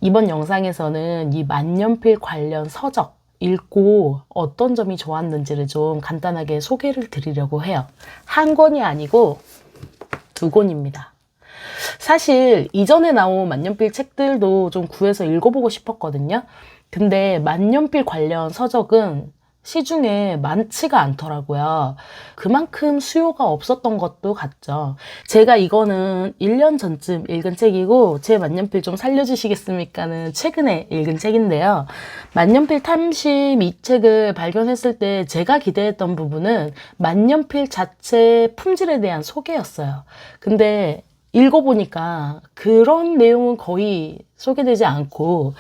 이번 영상에서는 이 만년필 관련 서적 읽고 어떤 점이 좋았는지를 좀 간단하게 소개를 드리려고 해요. 한 권이 아니고 두 권입니다. 사실 이전에 나온 만년필 책들도 좀 구해서 읽어보고 싶었거든요. 근데 만년필 관련 서적은 시중에 많지가 않더라고요. 그만큼 수요가 없었던 것도 같죠. 제가 이거는 1년 전쯤 읽은 책이고, 제 만년필 좀 살려주시겠습니까는 최근에 읽은 책인데요. 만년필 탐심 이 책을 발견했을 때 제가 기대했던 부분은 만년필 자체 품질에 대한 소개였어요. 근데 읽어보니까 그런 내용은 거의 소개되지 않고,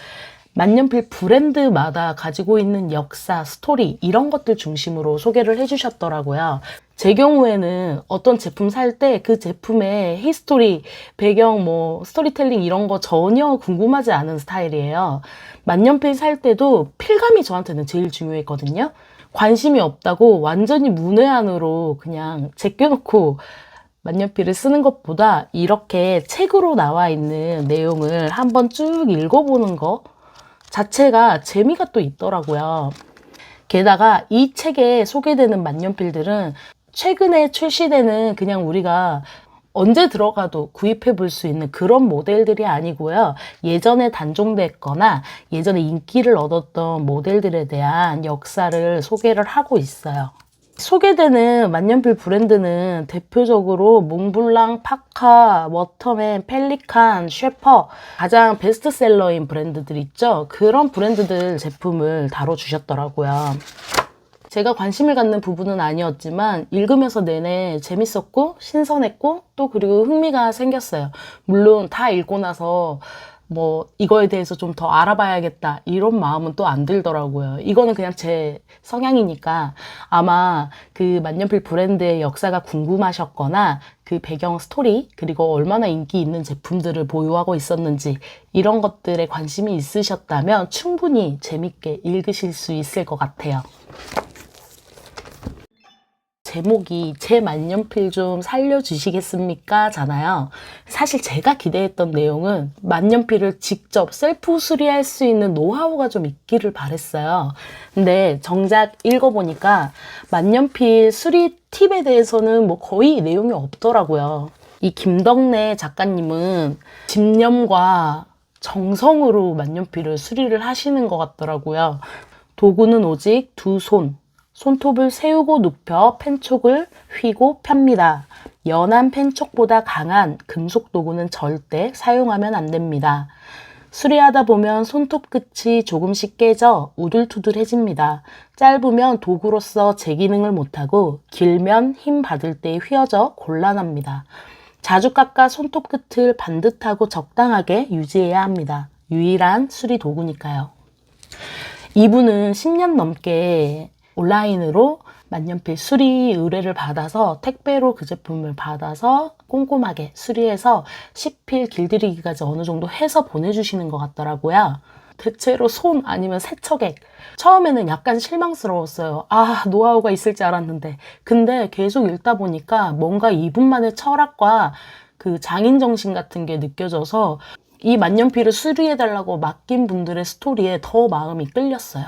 만년필 브랜드마다 가지고 있는 역사, 스토리 이런 것들 중심으로 소개를 해주셨더라고요. 제 경우에는 어떤 제품 살 때 그 제품의 히스토리, 배경, 스토리텔링 이런 거 전혀 궁금하지 않은 스타일이에요. 만년필 살 때도 필감이 저한테는 제일 중요했거든요. 관심이 없다고 완전히 문외한으로 그냥 제껴놓고 만년필을 쓰는 것보다 이렇게 책으로 나와 있는 내용을 한번 쭉 읽어보는 거 자체가 재미가 또 있더라고요. 게다가 이 책에 소개되는 만년필들은 최근에 출시되는 그냥 우리가 언제 들어가도 구입해 볼 수 있는 그런 모델들이 아니고요. 예전에 단종됐거나 예전에 인기를 얻었던 모델들에 대한 역사를 소개를 하고 있어요. 소개되는 만년필 브랜드는 대표적으로 몽블랑, 파카, 워터맨, 펠리칸, 셰퍼 가장 베스트셀러인 브랜드들 있죠? 그런 브랜드들 제품을 다뤄주셨더라고요. 제가 관심을 갖는 부분은 아니었지만 읽으면서 내내 재밌었고 신선했고 또 그리고 흥미가 생겼어요. 물론 다 읽고 나서 이거에 대해서 좀 더 알아봐야겠다 이런 마음은 또 안 들더라고요. 이거는 그냥 제 성향이니까 아마 그 만년필 브랜드의 역사가 궁금하셨거나 그 배경 스토리 그리고 얼마나 인기 있는 제품들을 보유하고 있었는지 이런 것들에 관심이 있으셨다면 충분히 재밌게 읽으실 수 있을 것 같아요. 제목이 제 만년필 좀 살려주시겠습니까? 잖아요. 사실 제가 기대했던 내용은 만년필을 직접 셀프 수리할 수 있는 노하우가 좀 있기를 바랬어요. 근데 정작 읽어보니까 만년필 수리 팁에 대해서는 거의 내용이 없더라고요. 이 김덕래 작가님은 집념과 정성으로 만년필을 수리를 하시는 것 같더라고요. 도구는 오직 두 손. 손톱을 세우고 눕혀 펜촉을 휘고 펴니다. 연한 펜촉보다 강한 금속 도구는 절대 사용하면 안 됩니다. 수리하다 보면 손톱 끝이 조금씩 깨져 우둘투둘해집니다. 짧으면 도구로서 제 기능을 못하고 길면 힘 받을 때 휘어져 곤란합니다. 자주 깎아 손톱 끝을 반듯하고 적당하게 유지해야 합니다. 유일한 수리 도구니까요. 이분은 10년 넘게 온라인으로 만년필 수리 의뢰를 받아서 택배로 그 제품을 받아서 꼼꼼하게 수리해서 시필 길들이기까지 어느 정도 해서 보내주시는 것 같더라고요. 대체로 손 아니면 세척액. 처음에는 약간 실망스러웠어요. 노하우가 있을 줄 알았는데. 근데 계속 읽다 보니까 뭔가 이분만의 철학과 그 장인정신 같은 게 느껴져서 이 만년필을 수리해달라고 맡긴 분들의 스토리에 더 마음이 끌렸어요.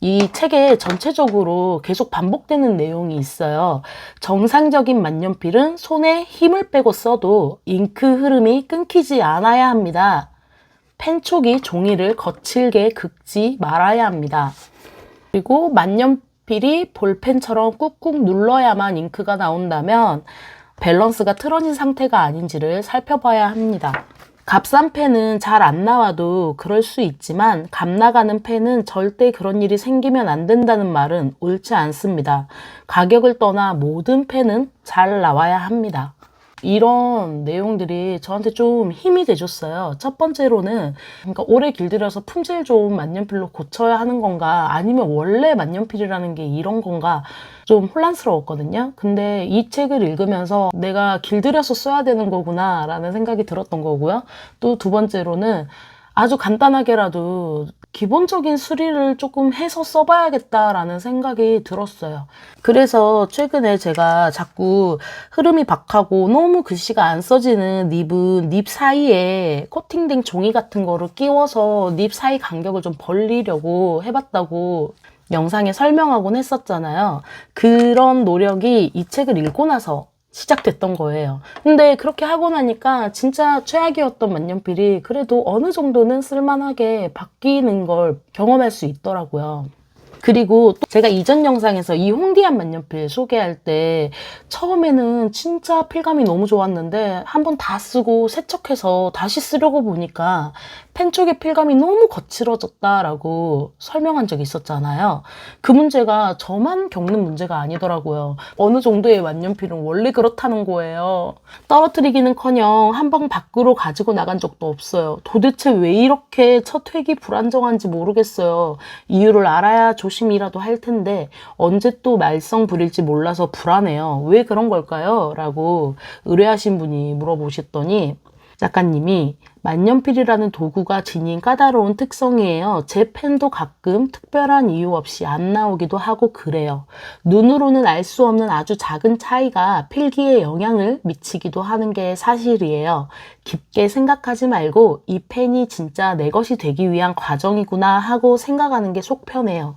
이 책에 전체적으로 계속 반복되는 내용이 있어요. 정상적인 만년필은 손에 힘을 빼고 써도 잉크 흐름이 끊기지 않아야 합니다. 펜촉이 종이를 거칠게 긁지 말아야 합니다. 그리고 만년필이 볼펜처럼 꾹꾹 눌러야만 잉크가 나온다면 밸런스가 틀어진 상태가 아닌지를 살펴봐야 합니다. 값싼 펜은 잘 안 나와도 그럴 수 있지만 값 나가는 펜은 절대 그런 일이 생기면 안 된다는 말은 옳지 않습니다. 가격을 떠나 모든 펜은 잘 나와야 합니다. 이런 내용들이 저한테 좀 힘이 돼줬어요. 첫 번째로는 그러니까 오래 길들여서 품질 좋은 만년필로 고쳐야 하는 건가 아니면 원래 만년필이라는 게 이런 건가 좀 혼란스러웠거든요. 근데 이 책을 읽으면서 내가 길들여서 써야 되는 거구나 라는 생각이 들었던 거고요. 또 두 번째로는 아주 간단하게라도 기본적인 수리를 조금 해서 써봐야겠다라는 생각이 들었어요. 그래서 최근에 제가 자꾸 흐름이 박하고 너무 글씨가 안 써지는 닙은 닙 사이에 코팅된 종이 같은 거를 끼워서 닙 사이 간격을 좀 벌리려고 해봤다고 영상에 설명하곤 했었잖아요. 그런 노력이 이 책을 읽고 나서 시작됐던 거예요. 근데 그렇게 하고 나니까 진짜 최악이었던 만년필이 그래도 어느 정도는 쓸만하게 바뀌는 걸 경험할 수 있더라고요. 그리고 또 제가 이전 영상에서 이 홍디안 만년필 소개할 때 처음에는 진짜 필감이 너무 좋았는데 한번 다 쓰고 세척해서 다시 쓰려고 보니까 펜 쪽의 필감이 너무 거칠어졌다라고 설명한 적이 있었잖아요. 그 문제가 저만 겪는 문제가 아니더라고요. 어느 정도의 만년필은 원래 그렇다는 거예요. 떨어뜨리기는커녕 한 방 밖으로 가지고 나간 적도 없어요. 도대체 왜 이렇게 첫 획이 불안정한지 모르겠어요. 이유를 알아야 조심이라도 할 텐데 언제 또 말썽 부릴지 몰라서 불안해요. 왜 그런 걸까요? 라고 의뢰하신 분이 물어보셨더니 작가님이 만년필이라는 도구가 지닌 까다로운 특성이에요. 제 펜도 가끔 특별한 이유 없이 안 나오기도 하고 그래요. 눈으로는 알 수 없는 아주 작은 차이가 필기에 영향을 미치기도 하는 게 사실이에요. 깊게 생각하지 말고 이 펜이 진짜 내 것이 되기 위한 과정이구나 하고 생각하는 게 속 편해요.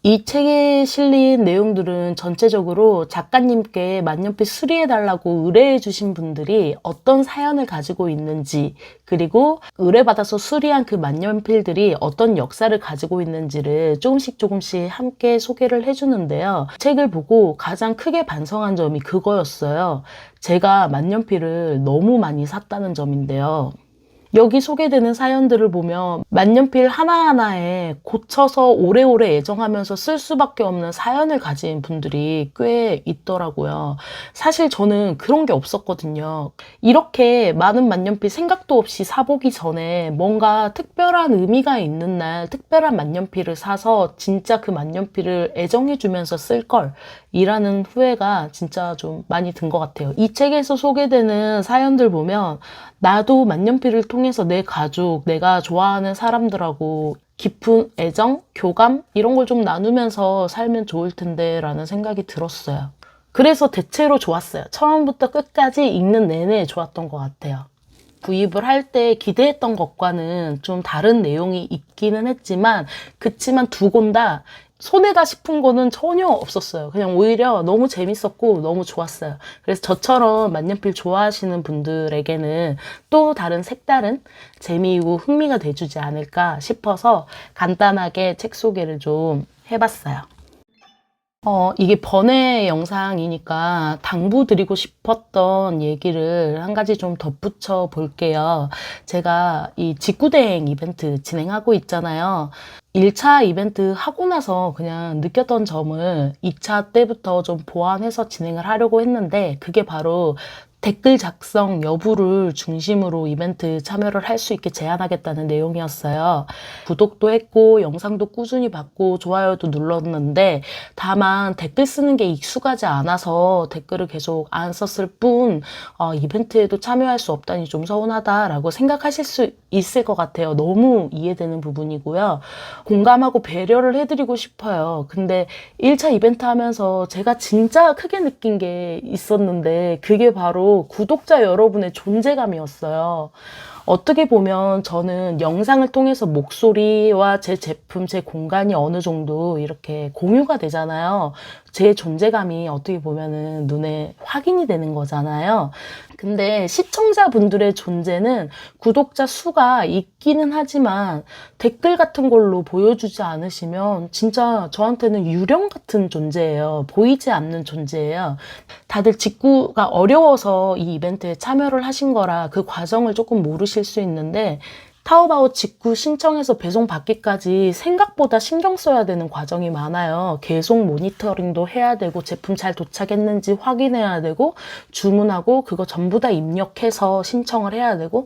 이 책에 실린 내용들은 전체적으로 작가님께 만년필 수리해달라고 의뢰해주신 분들이 어떤 사연을 가지고 있는지, 그리고 의뢰받아서 수리한 그 만년필들이 어떤 역사를 가지고 있는지를 조금씩 함께 소개를 해주는데요. 책을 보고 가장 크게 반성한 점이 그거였어요. 제가 만년필을 너무 많이 샀다는 점인데요. 여기 소개되는 사연들을 보면 만년필 하나하나에 고쳐서 오래오래 애정하면서 쓸 수밖에 없는 사연을 가진 분들이 꽤 있더라고요. 사실 저는 그런 게 없었거든요. 이렇게 많은 만년필 생각도 없이 사보기 전에 뭔가 특별한 의미가 있는 날 특별한 만년필을 사서 진짜 그 만년필을 애정해주면서 쓸걸 이라는 후회가 진짜 좀 많이 든 것 같아요. 이 책에서 소개되는 사연들 보면 나도 만년필을 통해서 내 가족, 내가 좋아하는 사람들하고 깊은 애정, 교감 이런 걸 좀 나누면서 살면 좋을 텐데 라는 생각이 들었어요. 그래서 대체로 좋았어요. 처음부터 끝까지 읽는 내내 좋았던 것 같아요. 구입을 할 때 기대했던 것과는 좀 다른 내용이 있기는 했지만 그치만 두 권 다 손해다 싶은 거는 전혀 없었어요. 그냥 오히려 너무 재밌었고 너무 좋았어요. 그래서 저처럼 만년필 좋아하시는 분들에게는 또 다른 색다른 재미이고 흥미가 돼주지 않을까 싶어서 간단하게 책 소개를 좀 해봤어요. 이게 번외 영상이니까 당부드리고 싶었던 얘기를 한 가지 좀 덧붙여 볼게요. 제가 이 직구대행 이벤트 진행하고 있잖아요. 1차 이벤트 하고 나서 그냥 느꼈던 점을 2차 때부터 좀 보완해서 진행을 하려고 했는데 그게 바로 댓글 작성 여부를 중심으로 이벤트 참여를 할 수 있게 제안하겠다는 내용이었어요. 구독도 했고 영상도 꾸준히 봤고 좋아요도 눌렀는데 다만 댓글 쓰는 게 익숙하지 않아서 댓글을 계속 안 썼을 뿐 이벤트에도 참여할 수 없다니 좀 서운하다라고 생각하실 수 있을 것 같아요. 너무 이해되는 부분이고요. 공감하고 배려를 해드리고 싶어요. 근데 1차 이벤트 하면서 제가 진짜 크게 느낀 게 있었는데 그게 바로 구독자 여러분의 존재감이었어요. 어떻게 보면 저는 영상을 통해서 목소리와 제 제품, 제 공간이 어느 정도 이렇게 공유가 되잖아요. 제 존재감이 어떻게 보면은 눈에 확인이 되는 거잖아요. 근데 시청자분들의 존재는 구독자 수가 있기는 하지만 댓글 같은 걸로 보여주지 않으시면 진짜 저한테는 유령 같은 존재예요. 보이지 않는 존재예요. 다들 직구가 어려워서 이 이벤트에 참여를 하신 거라 그 과정을 조금 모르실 수 있는데 타오바오 직구 신청해서 배송 받기까지 생각보다 신경 써야 되는 과정이 많아요. 계속 모니터링도 해야 되고 제품 잘 도착했는지 확인해야 되고 주문하고 그거 전부 다 입력해서 신청을 해야 되고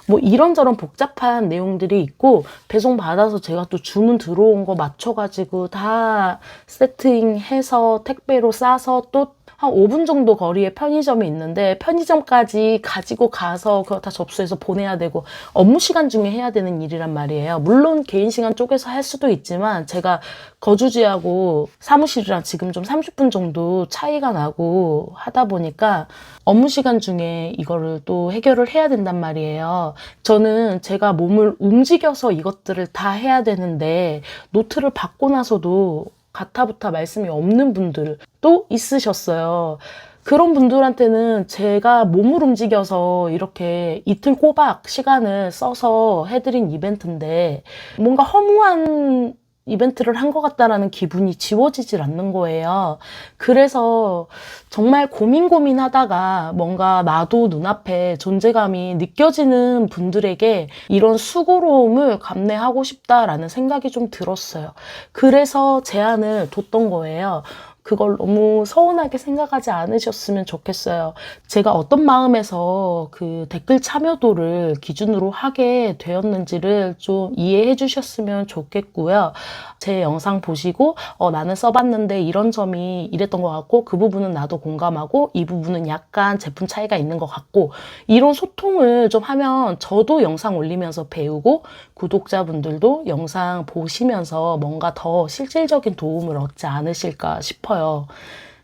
뭐 이런저런 복잡한 내용들이 있고 배송 받아서 제가 또 주문 들어온 거 맞춰가지고 다 세팅해서 택배로 싸서 또 한 5분 정도 거리에 편의점이 있는데 편의점까지 가지고 가서 그거 다 접수해서 보내야 되고 업무 시간 중에 해야 되는 일이란 말이에요. 물론 개인 시간 쪼개서 할 수도 있지만 제가 거주지하고 사무실이랑 지금 좀 30분 정도 차이가 나고 하다 보니까 업무 시간 중에 이거를 또 해결을 해야 된단 말이에요. 저는 제가 몸을 움직여서 이것들을 다 해야 되는데 노트를 받고 나서도 가타부타 말씀이 없는 분들도 있으셨어요. 그런 분들한테는 제가 몸을 움직여서 이렇게 이틀 꼬박 시간을 써서 해드린 이벤트인데 뭔가 허무한 이벤트를 한 것 같다라는 기분이 지워지질 않는 거예요. 그래서 정말 고민하다가 뭔가 나도 눈앞에 존재감이 느껴지는 분들에게 이런 수고로움을 감내하고 싶다라는 생각이 좀 들었어요. 그래서 제안을 뒀던 거예요. 그걸 너무 서운하게 생각하지 않으셨으면 좋겠어요. 제가 어떤 마음에서 그 댓글 참여도를 기준으로 하게 되었는지를 좀 이해해 주셨으면 좋겠고요. 제 영상 보시고 나는 써봤는데 이런 점이 이랬던 것 같고 그 부분은 나도 공감하고 이 부분은 약간 제품 차이가 있는 것 같고 이런 소통을 좀 하면 저도 영상 올리면서 배우고 구독자분들도 영상 보시면서 뭔가 더 실질적인 도움을 얻지 않으실까 싶어요.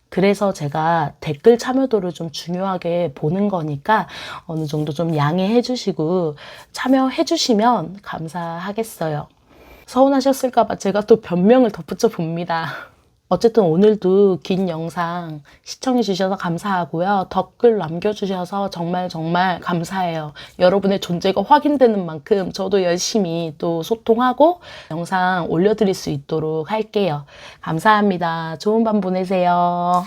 그래서 제가 댓글 참여도를 좀 중요하게 보는 거니까 어느 정도 좀 양해해 주시고 참여해 주시면 감사하겠어요. 서운하셨을까봐 제가 또 변명을 덧붙여 봅니다. 어쨌든 오늘도 긴 영상 시청해 주셔서 감사하고요. 댓글 남겨주셔서 정말 감사해요. 여러분의 존재가 확인되는 만큼 저도 열심히 또 소통하고 영상 올려드릴 수 있도록 할게요. 감사합니다. 좋은 밤 보내세요.